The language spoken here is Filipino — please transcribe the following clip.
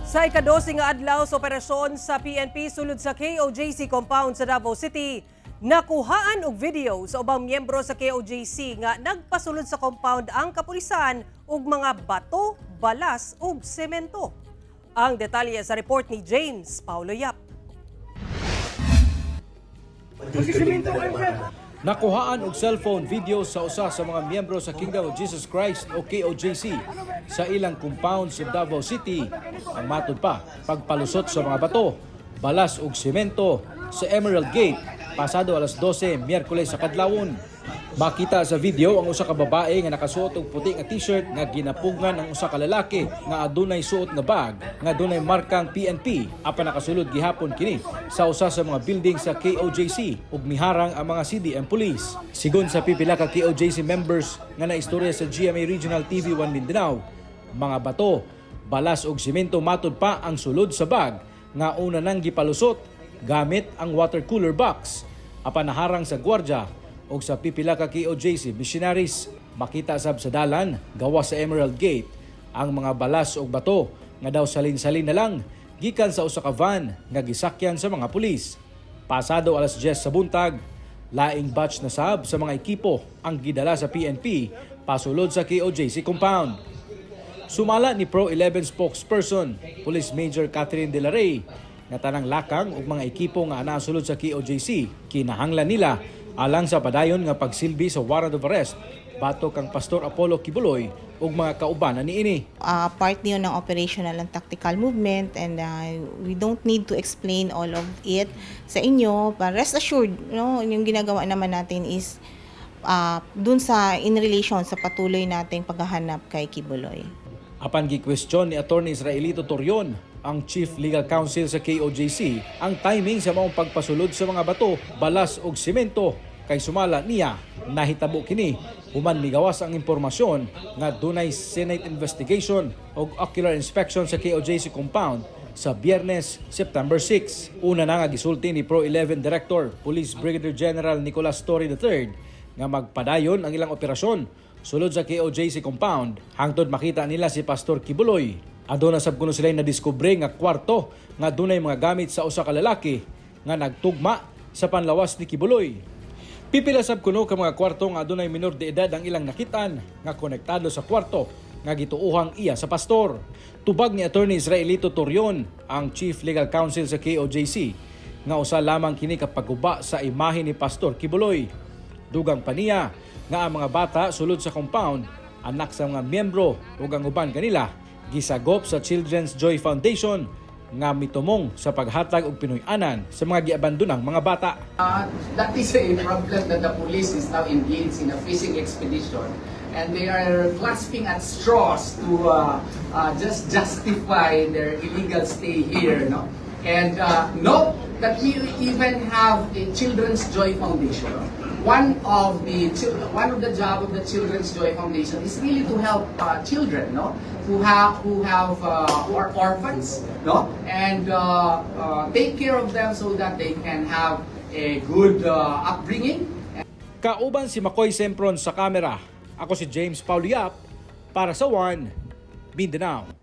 Sa ika-12 nga adlaw sa operasyon sa PNP sulod sa KOJC compound sa Davao City, nakuhaan og video sa ubang miyembro sa KOJC nga nagpasulod sa compound ang kapulisan og mga bato, balas ug semento. Ang detalye sa report ni James Paulo Yap. Nakuhaan og cellphone video sa usa sa mga miyembro sa Kingdom of Jesus Christ o KOJC sa ilang compound sa Davao City. Ang matud pa, pagpalusot sa mga bato, balas ug semento sa Emerald Gate pasado alas 12 Miyerkules sa kadlawon. Makita sa video ang usa ka babae nga nakasuot og puti nga t-shirt nga ginapugngan ang usa ka lalaki nga adunay suot nga bag nga adunay markang PNP apan nakasulod gihapon kini sa usa sa mga building sa KOJC ug miharang ang mga CDM police. Sigon sa pipila ka KOJC members nga naistorya sa GMA Regional TV1 Mindanao, mga bato, balas ug semento matud pa ang sulod sa bag nga una nang gipalusot gamit ang water cooler box apan naharang sa gwardiya o sa pipila ka KOJC missionaries. Makita sab sa dalan gawa sa Emerald Gate ang mga balas o bato nga daw salin-salin na lang gikan sa usa ka van nga gisakyan sa mga pulis. Pasado alas 10 sa buntag, laing batch na sab sa mga ekipo ang gidala sa PNP pasulod sa KOJC compound. Sumala ni Pro 11 spokesperson Police Major Catherine De La Rey nga tanang lakang ug mga ekipo nga nasulod sa KOJC kinahanglan nila alang sa padayon nga pagsilbi sa warrant of arrest batok kang Pastor Apollo Kibuloy ug mga kaubanan niini. Part niyo ng operational and tactical movement, and we don't need to explain all of it sa inyo. But rest assured, yung ginagawa naman natin is dun sa in relation sa patuloy nating paghahanap kay Kibuloy. Apan gi-question ni Attorney Israelito Torion, ang Chief Legal Counsel sa KOJC, ang timing sa maong pagpasulod sa mga bato, balas ug semento kay sumala niya nahitabo kini human migawas ang impormasyon nga dunay Senate investigation ug ocular inspection sa KOJC compound sa Biyernes, September 6. Una na nga gisulti ni Pro 11 Director Police Brigadier General Nicolas Torre III nga magpadayon ang ilang operasyon sulod sa KOJC compound hangtod makita nila si Pastor Kibuloy. Aduna sab kuno sila nadiskubre nga kwarto nga dunay mga gamit sa usa ka lalaki nga nagtugma sa panlawas ni Kibuloy. Pipila sab kuno ka mga kwarto nga adunay minor de edad ang ilang nakitaan nga konektado sa kwarto nga gituuhang iya sa pastor. Tubag ni Attorney Israelito Torion, ang Chief Legal Counsel sa KOJC, nga usa lamang kini kapaguba sa imahe ni Pastor Kibuloy. Dugang pa niya nga ang mga bata sulod sa compound anak sa mga miyembro ug ang uban kanila gisagop sa Children's Joy Foundation nga mitumong sa paghatag og Pinoy-anan sa mga giabandonang mga bata. That is a problem that the police is now engaged in a fishing expedition, and they are grasping at straws to just justify their illegal stay here, no? And note that we even have a Children's Joy Foundation. One of the job of the Children's Joy Foundation is really to help children, no, who are orphans, no, and take care of them so that they can have a good upbringing. Kauban si Makoy Sempron sa kamera. Ako si James Paulo Yap para sa One Mindanao.